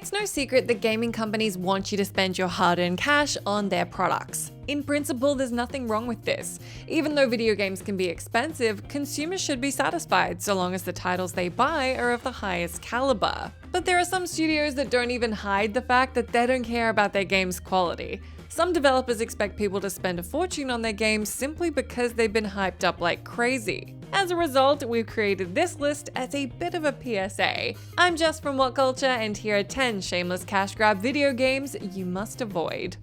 It's no secret that gaming companies want you to spend your hard-earned cash on their products. In principle, there's nothing wrong with this. Even though video games can be expensive, consumers should be satisfied so long as the titles they buy are of the highest caliber. But there are some studios that don't even hide the fact that they don't care about their game's quality. Some developers expect people to spend a fortune on their games simply because they've been hyped up like crazy. As a result, we've created this list as a bit of a PSA. I'm Jess from WhatCulture, and here are 10 shameless cash grab video games you must avoid.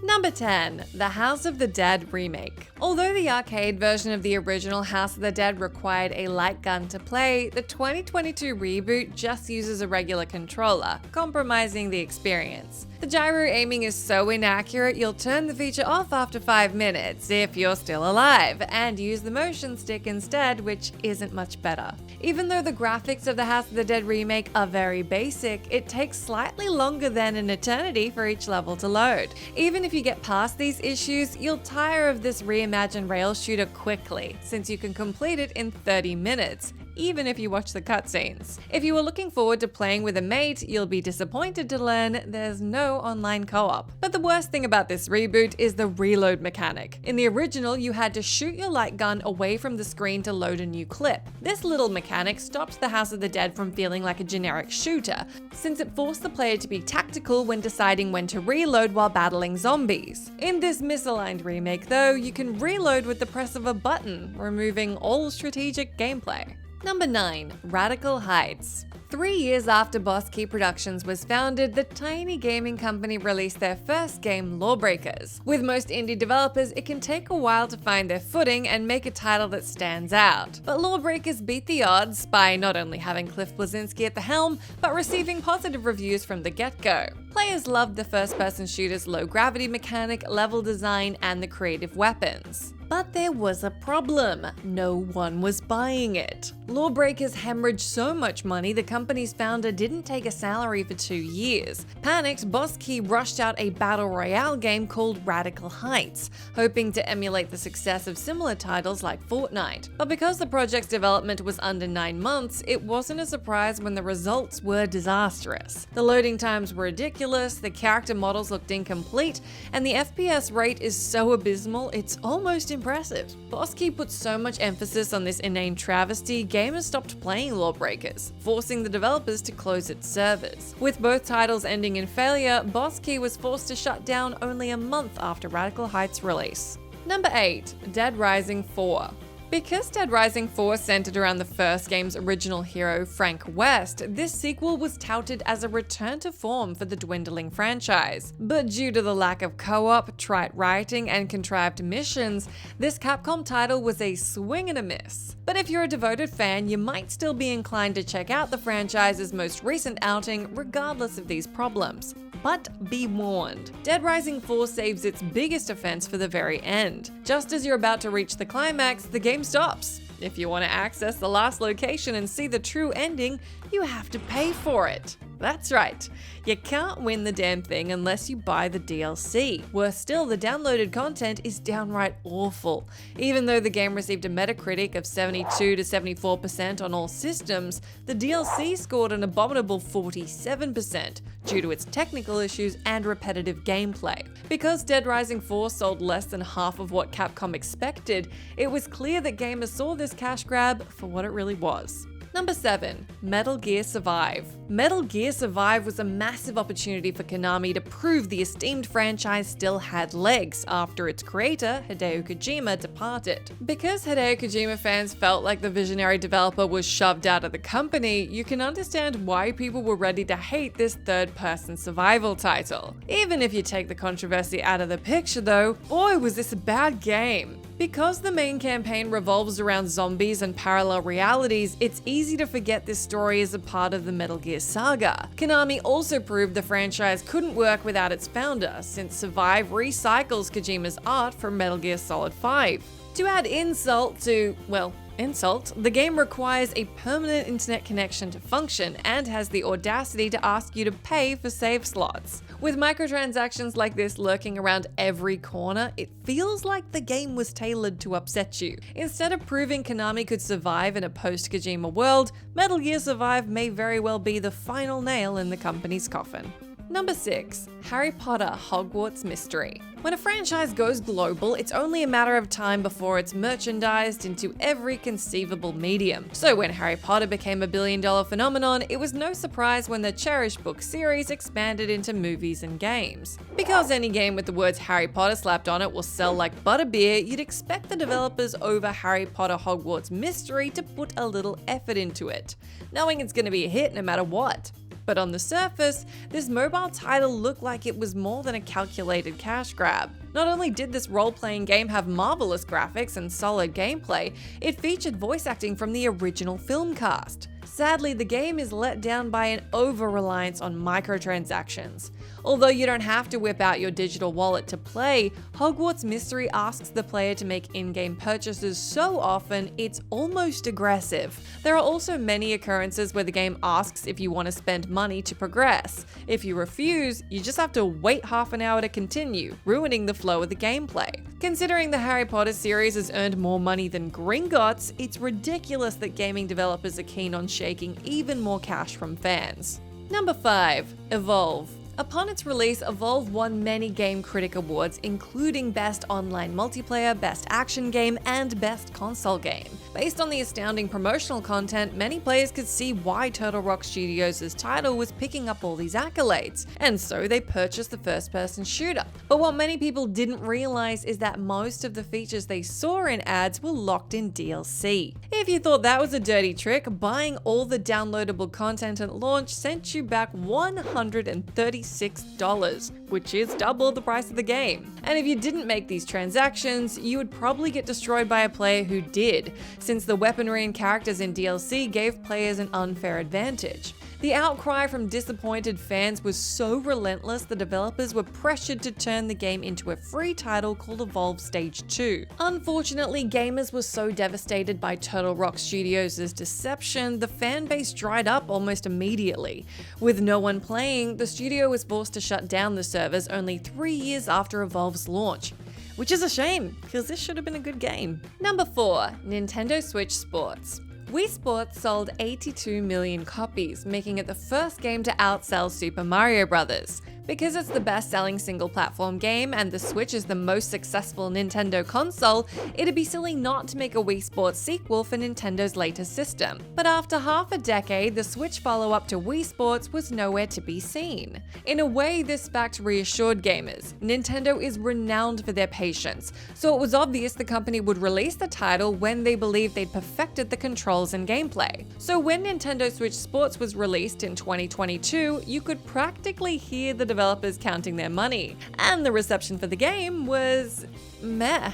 Number 10. The House of the Dead remake. Although the arcade version of the original House of the Dead required a light gun to play, the 2022 reboot just uses a regular controller, compromising the experience. The gyro aiming is so inaccurate you'll turn the feature off after 5 minutes if you're still alive, and use the motion stick instead, which isn't much better. Even though the graphics of the House of the Dead remake are very basic, it takes slightly longer than an eternity for each level to load. Even if you get past these issues, you'll tire of this reimagined rail shooter quickly, since you can complete it in 30 minutes. Even if you watch the cutscenes. If you were looking forward to playing with a mate, you'll be disappointed to learn there's no online co-op. But the worst thing about this reboot is the reload mechanic. In the original, you had to shoot your light gun away from the screen to load a new clip. This little mechanic stopped the House of the Dead from feeling like a generic shooter, since it forced the player to be tactical when deciding when to reload while battling zombies. In this misaligned remake though, you can reload with the press of a button, removing all strategic gameplay. Number 9. Radical Heights. 3 years after Boss Key Productions was founded, the tiny gaming company released their first game, Lawbreakers. With most indie developers, it can take a while to find their footing and make a title that stands out. But Lawbreakers beat the odds by not only having Cliff Bleszinski at the helm, but receiving positive reviews from the get-go. Players loved the first-person shooter's low-gravity mechanic, level design, and the creative weapons. But there was a problem. No one was buying it. Lawbreakers hemorrhaged so much money the company's founder didn't take a salary for 2 years. Panicked, Boss Key rushed out a battle royale game called Radical Heights, hoping to emulate the success of similar titles like Fortnite. But because the project's development was under 9 months, it wasn't a surprise when the results were disastrous. The loading times were ridiculous, the character models looked incomplete, and the FPS rate is so abysmal it's almost impressive. Boss Key put so much emphasis on this inane travesty, gamers stopped playing Lawbreakers, forcing the developers to close its servers. With both titles ending in failure, Boss Key was forced to shut down only a month after Radical Heights' release. Number 8. Dead Rising 4. Because Dead Rising 4 centered around the first game's original hero, Frank West, this sequel was touted as a return to form for the dwindling franchise. But due to the lack of co-op, trite writing, and contrived missions, this Capcom title was a swing and a miss. But if you're a devoted fan, you might still be inclined to check out the franchise's most recent outing regardless of these problems. But be warned, Dead Rising 4 saves its biggest offense for the very end. Just as you're about to reach the climax, the game stops. If you want to access the last location and see the true ending, you have to pay for it. That's right, you can't win the damn thing unless you buy the DLC. Worse still, the downloaded content is downright awful. Even though the game received a Metacritic of 72 to 74% on all systems, the DLC scored an abominable 47% due to its technical issues and repetitive gameplay. Because Dead Rising 4 sold less than half of what Capcom expected, it was clear that gamers saw this cash grab for what it really was. Number 7. Metal Gear Survive. Metal Gear Survive was a massive opportunity for Konami to prove the esteemed franchise still had legs after its creator, Hideo Kojima, departed. Because Hideo Kojima fans felt like the visionary developer was shoved out of the company, you can understand why people were ready to hate this third-person survival title. Even if you take the controversy out of the picture though, boy was this a bad game. Because the main campaign revolves around zombies and parallel realities, it's easy to forget this story is a part of the Metal Gear saga. Konami also proved the franchise couldn't work without its founder, since Survive recycles Kojima's art from Metal Gear Solid 5. To add insult to, well, Insult, the game requires a permanent internet connection to function and has the audacity to ask you to pay for save slots. With microtransactions like this lurking around every corner, it feels like the game was tailored to upset you. Instead of proving Konami could survive in a post-Kojima world, Metal Gear Survive may very well be the final nail in the company's coffin. Number 6. Harry Potter Hogwarts Mystery. When a franchise goes global, it's only a matter of time before it's merchandised into every conceivable medium. So when Harry Potter became a billion-dollar phenomenon, it was no surprise when the cherished book series expanded into movies and games. Because any game with the words Harry Potter slapped on it will sell like butterbeer, you'd expect the developers over Harry Potter Hogwarts Mystery to put a little effort into it, knowing it's going to be a hit no matter what. But on the surface, this mobile title looked like it was more than a calculated cash grab. Not only did this role-playing game have marvelous graphics and solid gameplay, it featured voice acting from the original film cast. Sadly, the game is let down by an over-reliance on microtransactions. Although you don't have to whip out your digital wallet to play, Hogwarts Mystery asks the player to make in-game purchases so often it's almost aggressive. There are also many occurrences where the game asks if you want to spend money to progress. If you refuse, you just have to wait half an hour to continue, ruining the flow of the gameplay. Considering the Harry Potter series has earned more money than Gringotts, it's ridiculous that gaming developers are keen on shaking even more cash from fans. Number 5. Evolve. Upon its release, Evolve won many Game Critic awards, including Best Online Multiplayer, Best Action Game, and Best Console Game. Based on the astounding promotional content, many players could see why Turtle Rock Studios' title was picking up all these accolades, and so they purchased the first-person shooter. But what many people didn't realize is that most of the features they saw in ads were locked in DLC. If you thought that was a dirty trick, buying all the downloadable content at launch sent you back $136, which is double the price of the game. And if you didn't make these transactions, you would probably get destroyed by a player who did, since the weaponry and characters in DLC gave players an unfair advantage. The outcry from disappointed fans was so relentless the developers were pressured to turn the game into a free title called Evolve Stage 2. Unfortunately, gamers were so devastated by Turtle Rock Studios' deception, the fan base dried up almost immediately. With no one playing, the studio was forced to shut down the servers only 3 years after Evolve's launch. Which is a shame, because this should have been a good game. Number 4. Nintendo Switch Sports. Wii Sports sold 82 million copies, making it the first game to outsell Super Mario Bros. Because it's the best-selling single-platform game and the Switch is the most successful Nintendo console, it'd be silly not to make a Wii Sports sequel for Nintendo's latest system. But after half a decade, the Switch follow-up to Wii Sports was nowhere to be seen. In a way, this fact reassured gamers. Nintendo is renowned for their patience, so it was obvious the company would release the title when they believed they'd perfected the controls and gameplay. So when Nintendo Switch Sports was released in 2022, you could practically hear the developers counting their money, and the reception for the game was meh.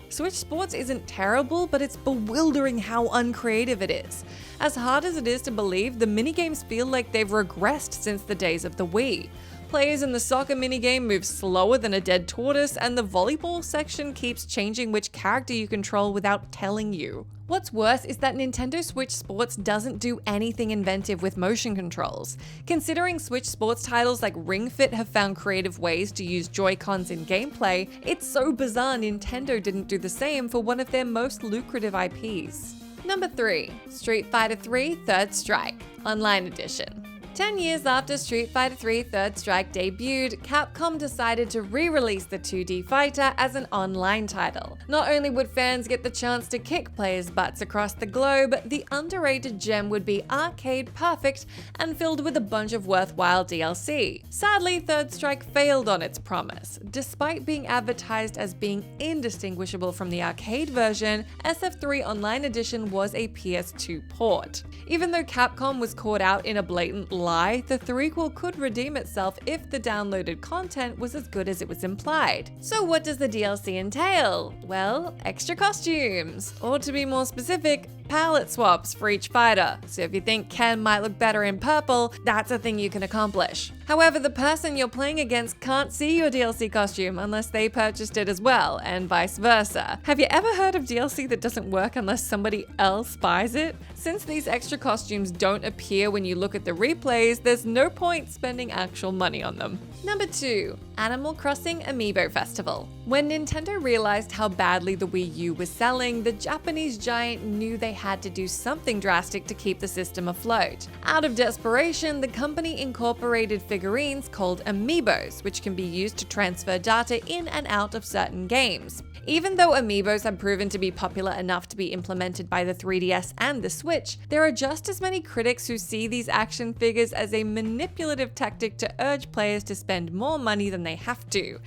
Switch Sports isn't terrible, but it's bewildering how uncreative it is. As hard as it is to believe, the minigames feel like they've regressed since the days of the Wii. Players in the soccer minigame move slower than a dead tortoise, and the volleyball section keeps changing which character you control without telling you. What's worse is that Nintendo Switch Sports doesn't do anything inventive with motion controls. Considering Switch Sports titles like Ring Fit have found creative ways to use Joy-Cons in gameplay, it's so bizarre Nintendo didn't do the same for one of their most lucrative IPs. Number 3. Street Fighter III Third Strike Online Edition. 10 years after Street Fighter III Third Strike debuted, Capcom decided to re-release the 2D fighter as an online title. Not only would fans get the chance to kick players' butts across the globe, the underrated gem would be arcade perfect and filled with a bunch of worthwhile DLC. Sadly, Third Strike failed on its promise. Despite being advertised as being indistinguishable from the arcade version, SF3 Online Edition was a PS2 port. Even though Capcom was caught out in a blatant lie, the threequel could redeem itself if the downloaded content was as good as it was implied. So what does the DLC entail? Well, extra costumes, or to be more specific, palette swaps for each fighter, so if you think Ken might look better in purple, that's a thing you can accomplish. However, the person you're playing against can't see your DLC costume unless they purchased it as well, and vice versa. Have you ever heard of DLC that doesn't work unless somebody else buys it? Since these extra costumes don't appear when you look at the replays, there's no point spending actual money on them. Number 2. Animal Crossing AMIIBO Festival. When Nintendo realized how badly the Wii U was selling, the Japanese giant knew they had to do something drastic to keep the system afloat. Out of desperation, the company incorporated figurines called AMIIBOs, which can be used to transfer data in and out of certain games. Even though AMIIBOs have proven to be popular enough to be implemented by the 3DS and the Switch, there are just as many critics who see these action figures as a manipulative tactic to urge players to spend more money than they have to.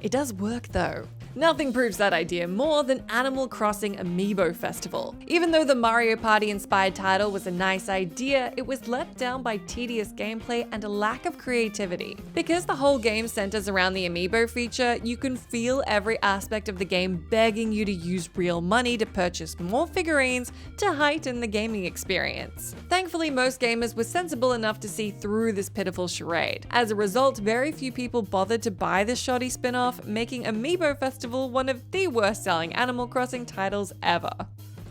It does work though. Nothing proves that idea more than Animal Crossing AMIIBO Festival. Even though the Mario Party inspired title was a nice idea, it was let down by tedious gameplay and a lack of creativity. Because the whole game centers around the AMIIBO feature, you can feel every aspect of the game begging you to use real money to purchase more figurines to heighten the gaming experience. Thankfully, most gamers were sensible enough to see through this pitiful charade. As a result, very few people bothered to buy this shoddy spin-off, making AMIIBO Festival one of the worst-selling Animal Crossing titles ever.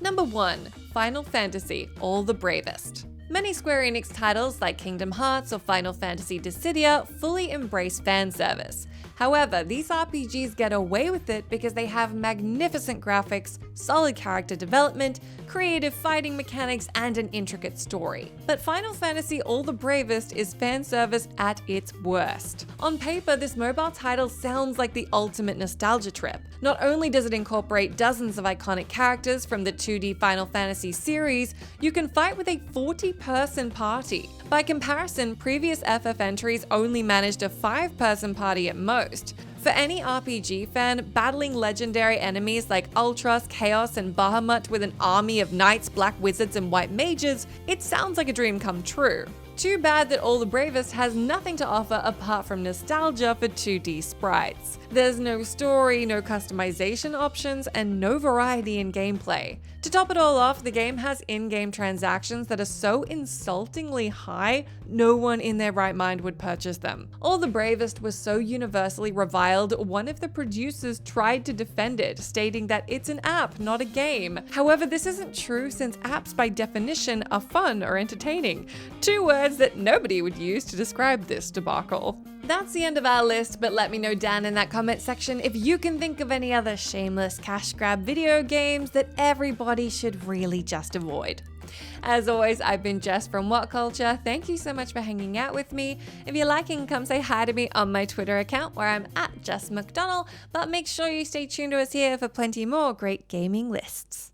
Number 1. Final Fantasy: All the Bravest. Many Square Enix titles like Kingdom Hearts or Final Fantasy Dissidia fully embrace fan service. However, these RPGs get away with it because they have magnificent graphics, solid character development, creative fighting mechanics, and an intricate story. But Final Fantasy All the Bravest is fan service at its worst. On paper, this mobile title sounds like the ultimate nostalgia trip. Not only does it incorporate dozens of iconic characters from the 2D Final Fantasy series, you can fight with a 40-person party. By comparison, previous FF entries only managed a 5-person party at most. For any RPG fan, battling legendary enemies like Ultros, Chaos, and Bahamut with an army of knights, black wizards, and white mages, it sounds like a dream come true. Too bad that All the Bravest has nothing to offer apart from nostalgia for 2D sprites. There's no story, no customization options, and no variety in gameplay. To top it all off, the game has in-game transactions that are so insultingly high, no one in their right mind would purchase them. All the Bravest was so universally reviled, one of the producers tried to defend it, stating that it's an app, not a game. However, this isn't true since apps by definition are fun or entertaining. 2 words that nobody would use to describe this debacle. That's the end of our list, but let me know down in that comment section if you can think of any other shameless cash grab video games that everybody should really just avoid. As always, I've been Jess from WhatCulture. Thank you so much for hanging out with me. If you're liking, come say hi to me on my Twitter account where I'm @JessMcDonnell, but make sure you stay tuned to us here for plenty more great gaming lists.